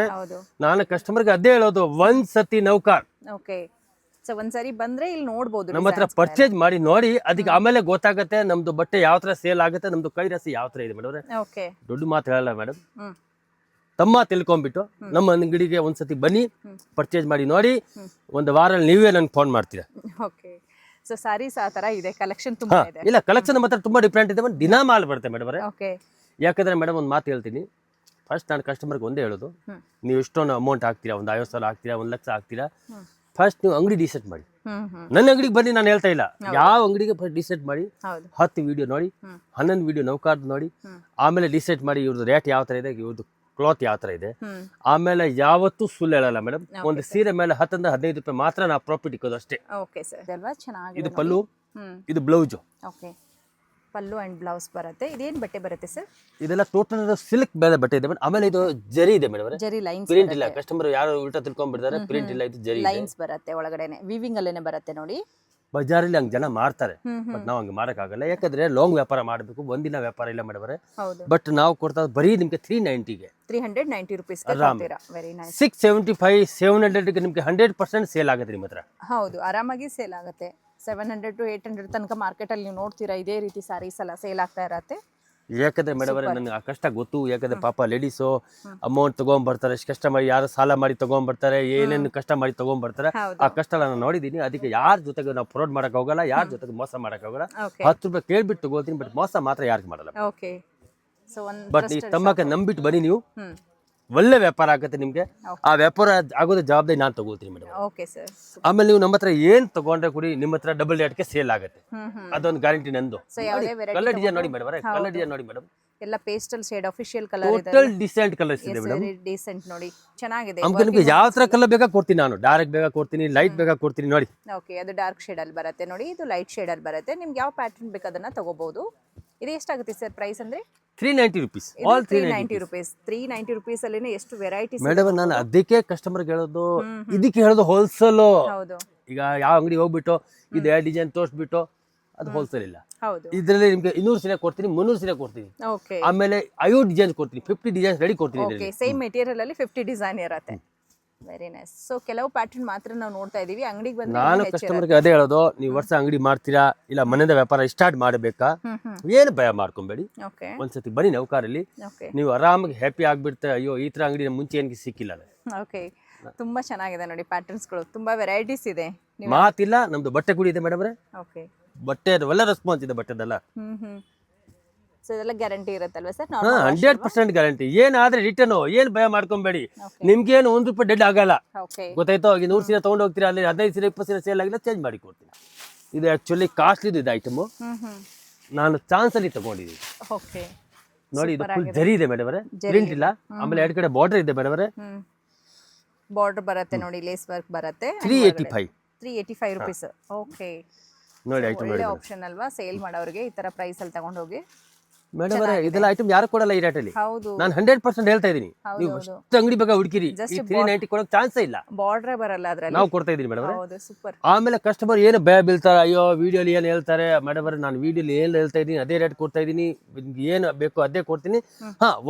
B: ನಾನು ಕಸ್ಟಮರ್ಗೆ ಅದೇ ಹೇಳೋದು, ಒಂದ್ಸತಿ ನೌಕಾರ್
A: ಓಕೆ, ಸೊ ಒಂದ್ಸರಿ ಬಂದ್ರೆ ಇಲ್ಲಿ ನೋಡಬಹುದು,
B: ನಮ್ಮ ಹತ್ರ ಪರ್ಚೇಸ್ ಮಾಡಿ ನೋಡಿ, ಅದಕ್ಕೆ ಆಮೇಲೆ ಗೊತ್ತಾಗುತ್ತೆ ನಮ್ದು ಬಟ್ಟೆ ಯಾವ ತರ ಸೇಲ್ ಆಗುತ್ತೆ, ನಮ್ದು ಕೈ ರಾಶಿ ಯಾವ ತರ ಇದೆ ಮೇಡಮ್.
A: ಓಕೆ,
B: ದೊಡ್ಡ ಮಾತು ಹೇಳಲ್ಲ ಮೇಡಮ್, ತಮ್ಮ ತಿಳ್ಕೊಂಡ್ಬಿಟ್ಟು ನಮ್ಮ ಅಂಗಡಿಗೆ ಒಂದ್ಸತಿ ಬನ್ನಿ, ಪರ್ಚೇಸ್ ಮಾಡಿ ನೋಡಿ, ಒಂದು ವಾರ ನೀವೇ ನನ್ಗೆ ಫೋನ್ ಮಾಡ್ತೀರಾ.
A: ಓಕೆ, ಸೊ ಸಾರೀಸ್ ಆ ತರ ಇದೆ, ಕಲೆಕ್ಷನ್ ತುಂಬಾ ಇದೆ.
B: ಇಲ್ಲ, ಕಲೆಕ್ಷನ್ ಮಾತ್ರ ತುಂಬಾ ಡಿಫರೆಂಟ್ ಇದೆ, ದಿನ ಮಾಲ್ ಬರುತ್ತೆ ಮೇಡಮ್.
A: ಓಕೆ,
B: ಯಾಕಂದ್ರೆ ಮೇಡಮ್ ಒಂದು ಮಾತು ಹೇಳ್ತೀನಿ, ಫಸ್ಟ್ ನಾನು ಕಸ್ಟಮರ್ಗೆ ಒಂದೇ ಹೇಳೋದು, ನೀವು ಎಷ್ಟೊಂದು ಅಮೌಂಟ್ ಹಾಕ್ತೀರಾ, ಒಂದು 50,000 ಹಾಕ್ತೀರಾ, 1 ಲಕ್ಷ ಹಾಕ್ತೀರಾ, ಫಸ್ಟ್ ನೀವು ಅಂಗಡಿ ಡಿಸೈಡ್ ಮಾಡಿ. ನನ್ನ ಅಂಗಡಿಗೆ ಬನ್ನಿ, ನಾನು ಹೇಳ್ತಾ ಇಲ್ಲ, ಯಾವ ಅಂಗಡಿಗೆ ಫಸ್ಟ್ ಡಿಸೈಡ್ ಮಾಡಿ, 10 ವಿಡಿಯೋ ನೋಡಿ, 11 ವಿಡಿಯೋ ನೌಕಾರ್ದು ನೋಡಿ, ಆಮೇಲೆ ಡಿಸೈಡ್ ಮಾಡಿ ಇವ್ರದ್ದು ರೇಟ್ ಯಾವ ತರ ಇದೆ, ಇವ್ರದ್ದು ಕ್ಲಾತ್ ಯಾವ ತರ ಇದೆ. ಆಮೇಲೆ ಯಾವತ್ತೂ ಸುಳ್ಳು ಹೇಳಲ್ಲ ಮೇಡಮ್, ಒಂದು ಸೀರೆ ಮೇಲೆ 10 ರಿಂದ 15 ರೂಪಾಯಿ ಮಾತ್ರ ನಾವು ಪ್ರಾಫಿಟ್ ಇಕ್ಕೋದು ಅಷ್ಟೇ.
A: ಓಕೆ ಸರ್, ಅಲ್ವಾ, ಚೆನ್ನಾಗಿದೆ.
B: ಇದು ಪಲ್ಲು, ಇದು blouse.
A: Okay, pallu and blouse ಬರುತ್ತೆ. ಇದೇನು ಬಟ್ಟೆ ಬರುತ್ತೆ ಸರ್?
B: ಇದೆಲ್ಲ ಟೋಟಲ್ ಸಿಲ್ಕ್ ಬೇರೆ ಬಟ್ಟೆ ಇದೆ ಮೇಡಮ್. ಆಮೇಲೆ ಇದು ಜರಿ ಇದೆ ಮೇಡಮ್,
A: ಜರಿ ಲೈನ್ಸ್,
B: ಪ್ರಿಂಟ್ ಇಲ್ಲ. ಕಸ್ಟಮರ್ ಯಾರು ಉಲ್ಟಾ ತಿಳ್ಕೊಂಡ್ಬಿಡ್ತಾರೆ, ಪ್ರಿಂಟ್ ಇಲ್ಲ, ಇದು ಜರಿ
A: ಲೈನ್ಸ್ ಬರುತ್ತೆ ಒಳಗಡೆನೆ, ವೀವಿಂಗ್ ಅಲ್ಲೇನೆ ಬರುತ್ತೆ ನೋಡಿ.
B: ಬಜಾರಲ್ಲಿ ಹಂಗೆ ಜನ ಮಾಡ್ತಾರೆ, ಬಟ್ ನಾವು ಹಂಗೆ ಮಾಡಕ್ಕಾಗಲ್ಲ, ಯಾಕಂದ್ರೆ ಲಾಂಗ್ ವ್ಯಾಪಾರ ಮಾಡಬೇಕು, ಒಂದಿನ ವ್ಯಾಪಾರ ಇಲ್ಲ ಮೇಡಮ್. ಬಟ್ ನಾವು ಕೊಡ್ತಾ ಬರೀ ನಿಮ್ಗೆ
A: 390 rupees.
B: 675 700 ನಿಮ್ಗೆ 100% ಸೇಲ್ ಆಗುತ್ತೆ ನಿಮ್ಮ ಹತ್ರ.
A: ಹೌದು, ಆರಾಮಾಗಿ ಸೇಲ್ ಆಗುತ್ತೆ. 700 to 800 ತನಕ ಮಾರ್ಕೆಟ್ ಅಲ್ಲಿ ನೀವು ನೋಡ್ತೀರಾ, ಇದೇ ರೀತಿ ಸಾರೀಸ್ ಎಲ್ಲ ಸೇಲ್ ಆಗ್ತಾ ಇರತ್ತೆ.
B: ಯಾಕಂದ್ರೆ ಮೇಡಮ್ ನನಗೆ ಆ ಕಷ್ಟ ಗೊತ್ತು, ಯಾಕಂದ್ರೆ ಪಾಪ ಲೇಡೀಸು ಅಮೌಂಟ್ ತಗೊಂಡ್ಬರ್ತಾರೆ, ಎಷ್ಟು ಕಷ್ಟ ಮಾಡಿ, ಯಾರು ಸಾಲ ಮಾಡಿ ತಗೊಂಡ್ಬರ್ತಾರೆ, ಏನೇನು ಕಷ್ಟ ಮಾಡಿ ತಗೊಂಡ್ಬರ್ತಾರೆ, ಆ ಕಷ್ಟ ನಾನು ನೋಡಿದೀನಿ. ಅದಕ್ಕೆ ಯಾರ ಜೊತೆಗೆ ನಾವು ಫ್ರಾಡ್ ಮಾಡಕ್ ಹೋಗಲ್ಲ, ಯಾರ ಜೊತೆಗೆ ಮೋಸ ಮಾಡಕ್ ಹೋಗಲ್ಲ. 10 ರೂಪಾಯಿ ಕೇಳ್ಬಿಟ್ಟು ತಗೋತೀನಿ, ಬಟ್ ಮೋಸ ಮಾತ್ರ ಯಾರಿಗೆ ಮಾಡಲ್ಲ.
A: ಓಕೆ, ಸೊ
B: ಬಟ್ ಈ ತಮ್ಮಕ್ಕೆ ನಂಬಿಟ್ಟು ಬನ್ನಿ ನೀವು, ಒಳ್ಳೆ ವ್ಯಾಪಾರ ಆಗುತ್ತೆ ನಿಮ್ಗೆ. ಆ ವ್ಯಾಪಾರ ಆಗೋದ ಜವಾಬ್ದಾರಿ ನಾನು ತಗೋತೀನಿ ಮೇಡಮ್.
A: Okay sir.
B: ಆಮೇಲೆ ನೀವು ನಮ್ಮ ಹತ್ರ ಏನ್ ತಗೊಂಡ್ರೆ ಕೂಡಿ ನಿಮ್ಮ ಹತ್ರ ಡಬಲ್ ರೇಟ್ಗೆ ಸೇಲ್ ಆಗುತ್ತೆ, ಅದೊಂದು ಗ್ಯಾರಂಟಿ ನಂದು. ಕಲರ್ ಡಿಸೈನ್ ನೋಡಿ ಮೇಡಮ್, ಕಲರ್ ಡಿಸೈನ್ ನೋಡಿ ಮೇಡಮ್,
A: ಎಲ್ಲ ಪೇಸ್ಟಲ್ ಶೇಡ್ ಅಫಿಷಿಯಲ್ ಕಲರ್ ಇದೆ,
B: ಟೋಟಲ್ ಡಿಸೆಂಟ್ ಕಲರ್ಸ್ ಇದೆ ಮೇಡಮ್.
A: ಡಿಸೆಂಟ್ ನೋಡಿ, ಚೆನ್ನಾಗಿದೆ.
B: ನಮ್ಗೆ ನಿಮ್ಗೆ ಯಾವ ತರ ಕಲರ್ ಬೇಕಾ ಕೊಡ್ತೀನಿ ನಾನು, ಡಾರ್ಕ್ ಬೇಕಾ ಕೊಡ್ತೀನಿ, ಲೈಟ್ ಬೇಕಾ ಕೊಡ್ತೀನಿ ನೋಡಿ.
A: ಓಕೆ, ಅದು ಡಾರ್ಕ್ ಶೇಡ್ ಅಲ್ಲಿ ಬರುತ್ತೆ ನೋಡಿ, ಇದು ಲೈಟ್ ಶೇಡ್ ಅಲ್ಲಿ ಬರುತ್ತೆ. ನಿಮ್ಗೆ ಯಾವ ಪ್ಯಾಟರ್ನ್ ಬೇಕು ಅದನ್ನ ತಗೋಬಹುದು. ಇದು ಎಷ್ಟಾಗುತ್ತೆ ಸರ್ ಪ್ರೈಸ್ ಅಂದ್ರೆ?
B: 390 rupees. All
A: 390 rupees. 390 rupees ಅಲ್ಲಿ ಎಷ್ಟು ವೆರೈಟೀಸ್
B: ಮೇಡಮ್. ನಾನು ಅದಕ್ಕೆ ಕಸ್ಟಮರ್ ಹೇಳೋದು, ಇದಕ್ಕೆ ಹೇಳೋದು ಹೋಲ್ಸೇಲ್.
A: ಹೌದು,
B: ಈಗ ಯಾವ ಅಂಗಡಿ ಹೋಗ್ಬಿಟ್ಟು ಇದು ಡಿಸೈನ್ ತೋರಿಸ್ಬಿಟ್ಟು ಅದು ಹೋಲ್ಸೇಲ್ ಇಲ್ಲ.
A: ಹೌದು,
B: ಇದರಲ್ಲಿ ನಿಮ್ಗೆ 200 ಸೀರೆ ಕೊಡ್ತೀನಿ, 300 ಸೀರೆ ಕೊಡ್ತೀನಿ.
A: ಓಕೆ,
B: ಆಮೇಲೆ 5 ಡಿಸೈನ್ ಕೊಡ್ತೀನಿ, 50 ಡಿಸೈನ್ ರೆಡಿ ಕೊಡ್ತೀನಿ.
A: ಓಕೆ, ಸೇಮ್ ಮೆಟೀರಿಯಲ್ ಅಲ್ಲಿ 50 ಡಿಸೈನ್ ಇರುತ್ತೆ. Very nice. ಸೊ ಕೆಲವು ಪ್ಯಾಟರ್ನ್ ಮಾತ್ರ ನಾವು ನೋಡ್ತಾ ಇದೀವಿ. ಅಂಗಡಿಗೆ ಬಂದ್ರೆ
B: ನಾನು ಕಸ್ಟಮರ್ಗೆ ಅದೇ ಹೇಳೋದು, ನೀವು ವರ್ಷ ಅಂಗಡಿ ಮಾಡ್ತೀರಾ ಇಲ್ಲ ಮನೆಯಿಂದ ವ್ಯಾಪಾರ ಸ್ಟಾರ್ಟ್ ಮಾಡಬೇಕಾ, ಏನು ಭಯ ಮಾಡ್ಕೊಂಬೇಡಿ.
A: ಓಕೆ,
B: ಒಂದ್ಸತಿ ಬನ್ನಿ ನೌಕಾರಲ್ಲಿ,
A: ಓಕೆ,
B: ನೀವು ಆರಾಮಾಗಿ ಹ್ಯಾಪಿ ಆಗ್ಬಿಡ್ತೆ. ಅಯ್ಯೋ ಈ ತರ ಅಂಗಡಿ ಮುಂಚೆ ಏನಿಗೆ ಸಿಕ್ಕಿಲ್ಲ.
A: ಓಕೆ, ತುಂಬಾ ಚೆನ್ನಾಗಿದೆ ನೋಡಿ, ಪ್ಯಾಟರ್ನ್ಸ್ಗಳು ತುಂಬಾ ವೆರೈಟೀಸ್ ಇದೆ.
B: ಮಾತಿಲ್ಲ, ನಮ್ದು ಬಟ್ಟೆ ಕೂಡ ಇದೆ ಮೇಡಮ್.
A: ಓಕೆ,
B: ಬಟ್ಟೆ ಒಳ್ಳೆ ರೆಸ್ಪಾನ್ಸ್ ಇದೆ ಬಟ್ಟೆದೆಲ್ಲ.
A: ಸೊ ಇದೆಲ್ಲ ಗ್ಯಾರಂಟಿ ಇರುತ್ತಲ್ವಾ ಸರ್?
B: 100% ಗ್ಯಾರಂಟಿ. ಏನಾದ್ರೆ ರಿಟರ್ನ್ ಏನು ಭಯ ಮಾಡ್ಕೊಂಬೇಡಿ. ನಿಮ್ಗೇನು ₹1 ಡೆಡ್ ಆಗಲ್ಲ.
A: ಓಕೆ,
B: ಗೊತ್ತಾಯ್ತು. ಈಗ 100 ಸೀರೆ ತಗೊಂಡು ಹೋಗ್ತೀರಾ, ಅಲ್ಲಿ 15 ಸೀರೆ 20 ಸೀರೆ ಸೇಲ್ ಆಗಿಲ್ಲ, ಚೇಂಜ್ ಮಾಡಿ ಕೊಡ್ತೀನಿ. ಇದು ಆಕ್ಚುಲಿ ಕಾಸ್ಟ್ಲಿದು ಇದು ಐಟಮು, ನಾನು ಚಾನ್ಸ್ ಅಲ್ಲಿ ತಗೊಂಡಿದ್ದೀನಿ.
A: ಓಕೆ,
B: ನೋಡಿ ಇದು ಫುಲ್ ಜರಿ ಇದೆ ಮೇಡಮ್ ಅವರೇ, ಪ್ರಿಂಟ್ ಇಲ್ಲ. ಆಮೇಲೆ 2 ಕಡೆ ಬಾರ್ಡರ್ ಇದೆ ಮೇಡಮ್ ಅವರೇ.
A: ಬಾರ್ಡರ್ ಬರುತ್ತೆ ನೋಡಿ, ಲೇಸ್ ವರ್ಕ್ ಬರುತ್ತೆ.
B: 385
A: rupees. ಓಕೆ,
B: ನೋಡಿ ಐಟಮ್
A: ಒಳ್ಳೆ ಆಪ್ಷನ್ ಅಲ್ವಾ ಸೇಲ್ ಮಾಡೋರಿಗೆ, ಈ ತರ ಪ್ರೈಸ್ ಅಲ್ಲಿ ತಗೊಂಡು ಹೋಗಿ.
B: ಮೇಡಮ್ ಅವರೇ ಇದೆಲ್ಲ ಐಟಮ್ ಯಾರು ಕೊಡಲ್ಲ ಈ ರೇಟಲ್ಲಿ.
A: ಹೌದು,
B: ನಾನು 100% ಹೇಳ್ತಾ ಇದೀನಿ. ನೀವು ಅಷ್ಟು ಅಂಗಡಿ ಬಗ್ಗೆ ಹುಡುಕಿರಿ, ಈ 390 ಕೊಡೋಕೆ ಚಾನ್ಸೇ ಇಲ್ಲ.
A: ಬಾರ್ಡರ್ ಬರಲ್ಲ ಅದ್ರಲ್ಲಿ,
B: ನಾವು ಕೊಡ್ತಾ ಇದೀನಿ ಮೇಡಮ್ ಅವರೇ.
A: ಹೌದು, ಸೂಪರ್.
B: ಆಮೇಲೆ ಕಸ್ಟಮರ್ ಏನು ಭಯ ಬೀಳ್ತಾರೆ, ಅಯ್ಯೋ ವಿಡಿಯೋಲಿ ಏನು ಹೇಳ್ತಾರೆ ಮೇಡಮ್ ಅವರೇ, ನಾನು ವಿಡಿಯೋಲಿ ಏನು ಹೇಳ್ತಾ ಇದ್ದೀನಿ ಅದೇ ರೇಟ್ ಕೊಡ್ತಾ ಇದ್ದೀನಿ, ಏನು ಬೇಕು ಅದೇ ಕೊಡ್ತೀನಿ.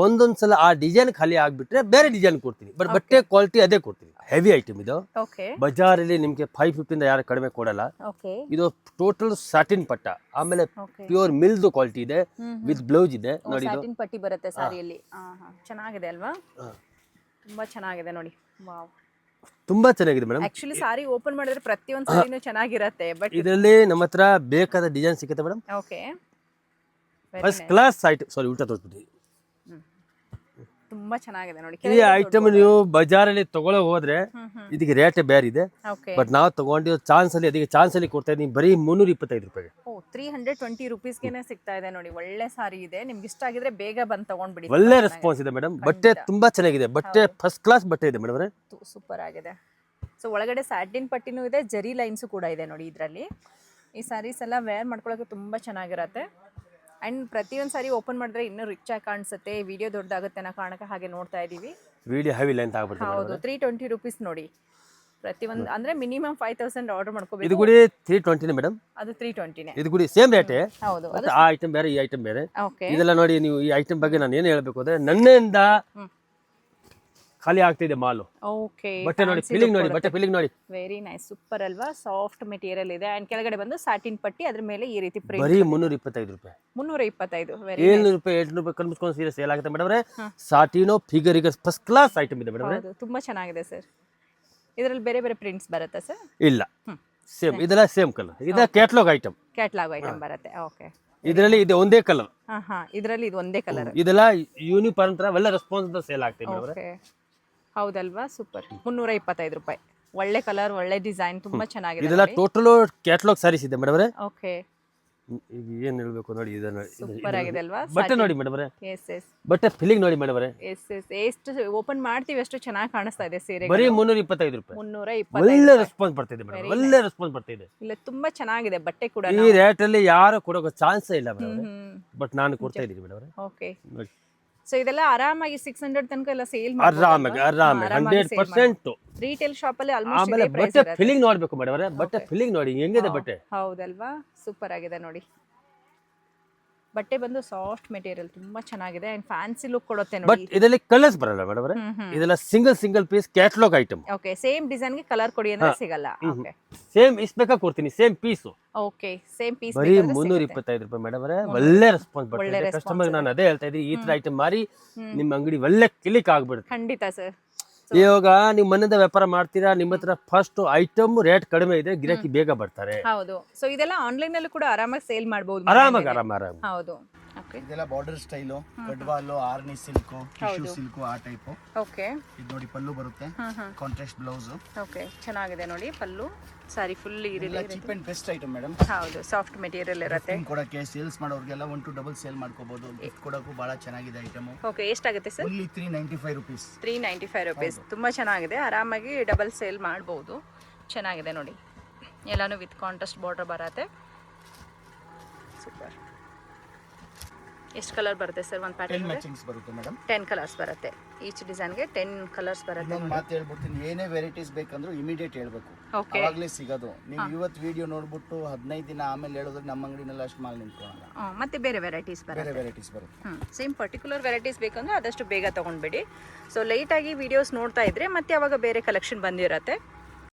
B: ಒಂದೊಂದ್ಸಲ ಆ ಡಿಸೈನ್ ಖಾಲಿ ಆಗ್ಬಿಟ್ರೆ ಬೇರೆ ಡಿಸೈನ್ ಕೊಡ್ತೀನಿ, ಬಟ್ ಬಟ್ಟೆ ಕ್ವಾಲಿಟಿ ಅದೇ ಕೊಡ್ತೀನಿ. ಹೆವಿ ಐಟಮ್ ಇದು.
A: ಓಕೆ,
B: ಬಜಾರಲ್ಲಿ ನಿಮ್ಗೆ 550 ಇಂದ ಯಾರು ಕಡಿಮೆ ಕೊಡಲ್ಲ.
A: ಓಕೆ,
B: ಇದು ಟೋಟಲ್ ಸಾಟಿನ್ ಪಟ್ಟ, ಆಮೇಲೆ ಪ್ಯೂರ್ ಮಿಲ್ದು ಕ್ವಾಲಿಟಿ ಇದೆ, ವಿತ್ ಬ್ಲೌಸ್ ಇದೆ ನೋಡಿ. ಇದು
A: ಸಾಟಿನ್ ಪಟ್ಟಿ ಬರುತ್ತೆ ಸಾರಿಯಲ್ಲಿ. ಚೆನ್ನಾಗಿದೆ ಅಲ್ವಾ? ತುಂಬಾ ಚೆನ್ನಾಗಿದೆ ನೋಡಿ. ವಾವ್,
B: ತುಂಬಾ ಚೆನ್ನಾಗಿದೆ ಮೇಡಮ್.
A: ಆಕ್ಚುಲಿ ಸಾರಿ ಓಪನ್ ಮಾಡಿದ್ರೆ ಪ್ರತಿಯೊಂದು ಸಾರಿನೂ ಚೆನ್ನಾಗಿರುತ್ತೆ, ಬಟ್
B: ಇದರಲ್ಲಿ ನಮ್ಮ ಹತ್ರ ಬೇಕಾದ ಡಿಸೈನ್ ಸಿಗುತ್ತೆ madam.
A: Okay,
B: first class item. Sari ಉಲ್ಟಾ ತೋರಿಸ್ಬಿಡಿ.
A: ತುಂಬಾ ಚೆನ್ನಾಗಿದೆ ನೋಡಿ.
B: ಈ ಐಟಮ್ ನೀವು ಬಜಾರಲ್ಲಿ ತಗೊಳ್ಳೋ ಹೋದ್ರೆ ಇದಕ್ಕೆ ರೇಟ್ ಬೇರೆ ಇದೆ,
A: ಓಕೆ,
B: ಬಟ್ ನಾವು ತಗೊಂಡಿರೋ ಚಾನ್ಸ್ ಅಲ್ಲಿ, ಅದಕ್ಕೆ ಚಾನ್ಸ್ ಅಲ್ಲಿ ಕೊಡ್ತಾ ಇದೀನಿ ಬರೀ 325 ರೂಪಾಯಿಗೆ.
A: 320 rupeesಗೆನೆ ಸಿಗ್ತಾ ಇದೆ ನೋಡಿ. ಒಳ್ಳೆ ಸಾರಿ ಇದೆ, ನಿಮ್ಗೆ ಇಷ್ಟ ಆಗಿದ್ರೆ ಬೇಗ ಬಂದು ತಗೊಂಡ್ಬಿಡಿ.
B: ಒಳ್ಳೆ ರೆಸ್ಪಾನ್ಸ್ ಇದೆ ಮೇಡಮ್. ಬಟ್ಟೆ ತುಂಬಾ ಚೆನ್ನಾಗಿದೆ, ಬಟ್ಟೆ ಫಸ್ಟ್ ಕ್ಲಾಸ್ ಬಟ್ಟೆ ಇದೆ ಮೇಡಮ್.
A: ಸೂಪರ್ ಆಗಿದೆ. ಸೊ ಒಳಗಡೆ ಸ್ಯಾಟಿನ್ ಪಟ್ಟಿನೂ ಇದೆ, ಜರಿ ಲೈನ್ಸ್ ಕೂಡ ಇದೆ ನೋಡಿ ಇದರಲ್ಲಿ. ಈ ಸಾರೀಸ್ ಎಲ್ಲ ವೇರ್ ಮಾಡ್ಕೊಳ್ಳೋಕೆ ತುಂಬಾ ಚೆನ್ನಾಗಿರತ್ತೆ. ಅಂಡ್ ಪ್ರತಿಯೊಂದು ಸಾರಿ ಓಪನ್ ಮಾಡಿದ್ರೆ ಇನ್ನೂ ರಿಚ್ ಆಗಿ ಕಾಣಿಸುತ್ತೆ. ವಿಡಿಯೋ ದೊಡ್ಡದಾಗುತ್ತೆ ಅನ್ನೋ ಕಾರಣಕ್ಕೆ ಹಾಗೆ ನೋಡ್ತಾ ಇದೀವಿ.
B: ವಿಡಿಯೋ ಹೆವಿ ಲೆಂತ್ ಆಗ್ಬಿಡುತ್ತೆ.
A: ಹೌದು, 320 rupees ನೋಡಿ. ಪ್ರತಿಯೊಂದು ಅಂದ್ರೆ ಮಿನಿಮಮ್ 5000 ಆರ್ಡರ್ ಮಾಡ್ಕೋಬೇಕು.
B: ಇದು ಕೂಡ 320 ಮೇಡಮ್.
A: ಅದು 320ನೇ.
B: ಇದು ಕೂಡ ಸೇಮ್ ರೇಟ್.
A: ಹೌದು,
B: ಆ ಐಟಮ್ ಬೇರೆ, ಈ ಐಟಮ್ ಬೇರೆ.
A: ಓಕೆ,
B: ಇದೆಲ್ಲ ನೋಡಿ. ನೀವು ಈ ಐಟಮ್ ಬಗ್ಗೆ ನಾನು ಏನು ಹೇಳಬೇಕು ಅಂದ್ರೆ, ನನ್ನಿಂದ ಖಾಲಿ ಆಗ್ತಿದೆ ಮಾಲು.
A: ಓಕೆ,
B: ಬಟ್ಟೆ ನೋಡಿ, ಫೀಲಿಂಗ್ ನೋಡಿ, ಬಟ್ಟೆ ಫೀಲಿಂಗ್ ನೋಡಿ.
A: ವೆರಿ ನೈಸ್, ಸೂಪರ್ ಅಲ್ವಾ? ಸಾಫ್ಟ್ ಮೆಟೀರಿಯಲ್ ಇದೆ. ಅಂಡ್ ಕೆಳಗಡೆ ಬಂದು ಸಾಟಿನ್ ಪಟ್ಟಿ, ಅದ್ರ ಮೇಲೆ ಈ ರೀತಿ ಪ್ರಿಂಟ್.
B: ಬರೀ 325 ರೂಪಾಯಿ.
A: 325. ವೆರಿ
B: 700 ರೂಪಾಯಿ 800 ರೂಪಾಯಿ ಕಲ್ಮಿಸ್ಕೊಂಡು ಸೀರೆ ಸೇಲ್ ಆಗುತ್ತೆ ಮೇಡಮ್. ಸಾಟಿನೋ ಫಿಗರ್ ಈಗ ಫಸ್ಟ್ ಕ್ಲಾಸ್ ಐಟಮ್ ಇದೆ ಮೇಡಮ್.
A: ಹೌದು, ತುಂಬಾ ಚೆನ್ನಾಗಿದೆ ಸರ್. ಇದರಲ್ಲಿ ಬೇರೆ ಬೇರೆ ಪ್ರಿಂಟ್ಸ್ ಬರುತ್ತಾ ಸರ್?
B: ಇಲ್ಲ, ಸೇಮ್. ಇದೆಲ್ಲ ಸೇಮ್ ಕಲರ್. ಇದು ಕ್ಯಾಟ್ಲಾಗ್ ಐಟಮ್.
A: ಕ್ಯಾಟ್ಲಾಗ್ ಐಟಮ್ ಬರುತ್ತೆ. ಓಕೆ,
B: ಇದರಲ್ಲಿ ಇದೆ ಒಂದೇ ಕಲರ್.
A: ಇದರಲ್ಲಿ ಇದು ಒಂದೇ ಕಲರ್.
B: ಇದೆಲ್ಲ ಯೂನಿಫಾರ್ಮ್ ತರ ಒಳ್ಳೆ ರೆಸ್ಪಾನ್ಸ್ ಸೇಲ್ ಆಗ್ತದೆ ಮೇಡಮ್.
A: ಓಕೆ, ಹೌದಲ್ವಾ? ಸೂಪರ್. 325 ರೂಪಾಯಿ. ಒಳ್ಳೆ ಕಲರ್, ಒಳ್ಳೆ ಡಿಸೈನ್, ತುಂಬಾ ಚೆನ್ನಾಗಿದೆ.
B: ಇದೆಲ್ಲ ಟೋಟಲ್ ಕ್ಯಾಟ್ಲಾಗ್ ಸಾರೀಸ್ ಇದೆ ಮೇಡಮ್.
A: ಓಕೆ,
B: ಈಗ ಏನ್ ಹೇಳ್ಬೇಕು ನೋಡಿ.
A: ಸೂಪರ್ ಆಗಿದೆ ಅಲ್ವಾ?
B: ಬಟ್ಟೆ ನೋಡಿ ಮೇಡಮ್.
A: ಎಸ್ ಎಸ್,
B: ಬಟ್ಟೆ ಫೀಲಿಂಗ್ ನೋಡಿ ಮೇಡಮ್.
A: ಎಸ್ ಎಸ್, ಎಷ್ಟು ಓಪನ್ ಮಾಡ್ತೀವಿ ಅಷ್ಟು ಚೆನ್ನಾಗಿ ಕಾಣಿಸ್ತಾ ಇದೆ ಸೀರೆ.
B: ಬರೀ 325 ರೂಪಾಯಿ.
A: 325.
B: ಒಳ್ಳೆ ರೆಸ್ಪಾನ್ಸ್ ಬರ್ತಿದೆ ಮೇಡಮ್, ಒಳ್ಳೆ ರೆಸ್ಪಾನ್ಸ್ ಬರ್ತಿದೆ.
A: ಇಲ್ಲ, ತುಂಬಾ ಚೆನ್ನಾಗಿದೆ ಬಟ್ಟೆ ಕೂಡ.
B: ಈ ರೇಟ್ ಅಲ್ಲಿ ಯಾರು ಕೊಡೋಕೆ ಚಾನ್ಸ್ ಇಲ್ಲ ಮೇಡಮ್, ಬಟ್ ನಾನು ಕೊಡ್ತಾ ಇದ್ದೀನಿ ಮೇಡಮ್.
A: ಓಕೆ, ಸೊ ಇದೆಲ್ಲ ಆರಾಮಾಗಿ 600 ತನಕ ಎಲ್ಲ ಸೇಲ್
B: ಆರಾಮಾಗಿ 100%.
A: ರೀಟೇಲ್ ಶಾಪ್ ಅಲ್ಲಿ ಆಲ್ಮೋಸ್ಟ್
B: ಆಮೇಲೆ ಬಟ್ಟೆ ಫೀಲಿಂಗ್ ನೋಡ್ಬೇಕು ಮೇಡಮ್. ಬಟ್ಟೆ ಫೀಲಿಂಗ್ ನೋಡಿ ಹೆಂಗಿದೆ ಬಟ್ಟೆ.
A: ಹೌದಲ್ವಾ? ಸೂಪರ್ ಆಗಿದೆ ನೋಡಿ. ಬಟ್ಟೆ ಬಂದು ಸಾಫ್ಟ್ ಮೆಟೀರಿಯಲ್, ತುಂಬಾ ಚೆನ್ನಾಗಿದೆ. ಅಂಡ್ ಫ್ಯಾನ್ಸಿ ಲುಕ್ ಕೊಡುತ್ತೆ ನೋಡಿ.
B: ಬಟ್ ಇದರಲ್ಲಿ ಕಲರ್ಸ್ ಬರಲ್ಲ ಮೇಡಮ್. ಇದೆಲ್ಲ single piece catalogue item.
A: Okay, same design ಗೆ ಕಲರ್ ಕೊಡಿ ಅಂದ್ರೆ ಸಿಗಲ್ಲ. ಓಕೆ,
B: ಸೇಮ್ ಇಸ್ಬೇಕಾ ಕೊಡ್ತೀನಿ, same piece.
A: Okay, same piece.
B: ಬರೀ 325 ರೂಪಾಯಿ ಮೇಡಮ್. ಒಳ್ಳೆ ರೆಸ್ಪಾನ್ಸ್ ಬರ್ತಿದೆ ಕಸ್ಟಮರ್. ನಾನು ಅದೇ ಹೇಳ್ತಾ ಇದ್ದೀನಿ, ಈ ತರ ಐಟಮ್ ಮಾರಿ ನಿಮ್ಮ ಅಂಗಡಿ ಒಳ್ಳೆ ಕ್ಲಿಕ್ ಆಗ್ಬಿಡುತ್ತೆ.
A: ಖಂಡಿತ ಸರ್.
B: ಇವಾಗ ನೀವು ಮನೆಯಿಂದ ವ್ಯಾಪಾರ ಮಾಡ್ತೀರಾ, ನಿಮ್ಮ ಹತ್ರ ಫಸ್ಟ್ ಐಟಮ್ ರೇಟ್ ಕಡಿಮೆ ಇದೆ, ಗಿರಾಕಿ ಬೇಗ ಬರ್ತಾರೆ.
A: ಹೌದು, ಸೊ ಇದೆಲ್ಲ ಆನ್ಲೈನ್ ಅಲ್ಲೂ ಕೂಡ ಆರಾಮಾಗಿ ಸೇಲ್ ಮಾಡಬಹುದು.
B: ಆರಾಮಾಗಿ.
A: ಹೌದು. ಓಕೆ, ಓಕೆ
C: ಇದೆಲ್ಲ border style, Gadwal, Arni silk, tissue silk ಆ ಟೈಪು.
A: ಓಕೆ.
C: ಇದು ನೋಡಿ ಪಲ್ಲು ಬರುತ್ತೆ, ಕಾಂಟ್ರಾಸ್ಟ್ ಬ್ಲೌಸ್.
A: ಓಕೆ, ಚೆನ್ನಾಗಿದೆ ನೋಡಿ ಪಲ್ಲು. ಸಾರಿ ಫುಲ್
C: ಎಲ್ಲ cheap and best item madam.
A: ಹೌದು, ಸಾಫ್ಟ್ ಮೆಟೀರಿಯಲ್ ಇರುತ್ತೆ.
C: ಕೊಡಕ್ಕೆ ಸೇಲ್ಸ್ ಮಾಡೋರಿಗೆಲ್ಲ 1 to ಡಬಲ್ ಸೇಲ್ ಮಾಡ್ಕೋಬಹುದು. ಗಿಫ್ಟ್ ಕೊಡಕ್ಕೂ ಬಹಳ ಚೆನ್ನಾಗಿದೆ ಐಟಮ್.
A: ಓಕೆ, ಎಷ್ಟಾಗುತ್ತೆ ಸರ್?
C: Only 395 rupees.
A: 395 rupees. ತುಂಬ ಚೆನ್ನಾಗಿದೆ, ಆರಾಮಾಗಿ ಡಬಲ್ ಸೇಲ್ ಮಾಡ್ಬೋದು. ಚೆನ್ನಾಗಿದೆ ನೋಡಿ, ಎಲ್ಲಾನು ವಿತ್ ಕಾಂಟ್ರಾಸ್ಟ್ ಬಾರ್ಡರ್ ಬರುತ್ತೆ. ಸೂಪರ್. ಎಷ್ಟು ಕಲರ್ ಬರುತ್ತೆ ಸರ್ ಒಂದು
C: 10
A: ಪ್ಯಾಟರ್ನ್?
C: ಮ್ಯಾಚಿಂಗ್ಸ್ ಬರುತ್ತೆ ಮೇಡಮ್.
A: 10 ಕಲರ್ಸ್ ಬರುತ್ತೆ. ಈಚ್ ಡಿಸೈನ್ಗೆ 10 ಕಲರ್ಸ್ ಬರುತ್ತೆ.
C: ಇನ್ನೊಂದು ಮಾತು ಹೇಳ್ಬಿಡ್ತೀನಿ, ಏನೇ ವೆರೈಟೀಸ್ ಬೇಕಂದ್ರೂ ಇಮಿಡಿಯೇಟ್ ಹೇಳ್ಬೇಕು,
A: ಓಕೆ.
C: ಅವಾಗಲೇ ಸಿಗೋದು. ನೀವು ಇವತ್ತು ವಿಡಿಯೋ ನೋಡ್ಬಿಟ್ಟು 15 ದಿನ ಆಮೇಲೆ ಹೇಳಿದ್ರೆ ನಮ್ಮ ಅಂಗಡಿನಲ್ಲಿ ಅಷ್ಟು ಮಾಲ್ ನಿಂತ್ಕೊಳ್ಳಲ್ಲ.
A: ಮತ್ತೆ ಬೇರೆ ವೆರೈಟೀಸ್
C: ಬೇರೆ
A: ಬರುತ್ತೆ.
C: ವೆರೈಟೀಸ್ ಬರುತ್ತೆ.
A: ಸೇಮ್ ಪರ್ಟಿಕ್ಯುಲರ್ ವೆರೈಟೀಸ್ ಬೇಕಂದ್ರೆ ಆದಷ್ಟು ಬೇಗ ತೊಗೊಂಡ್ಬಿಡಿ. ಸೊ ಲೈಟಾಗಿ ವೀಡಿಯೋಸ್ ನೋಡ್ತಾ ಇದ್ರೆ ಮತ್ತೆ ಅವಾಗ ಬೇರೆ ಕಲೆಕ್ಷನ್ ಬಂದಿರುತ್ತೆ.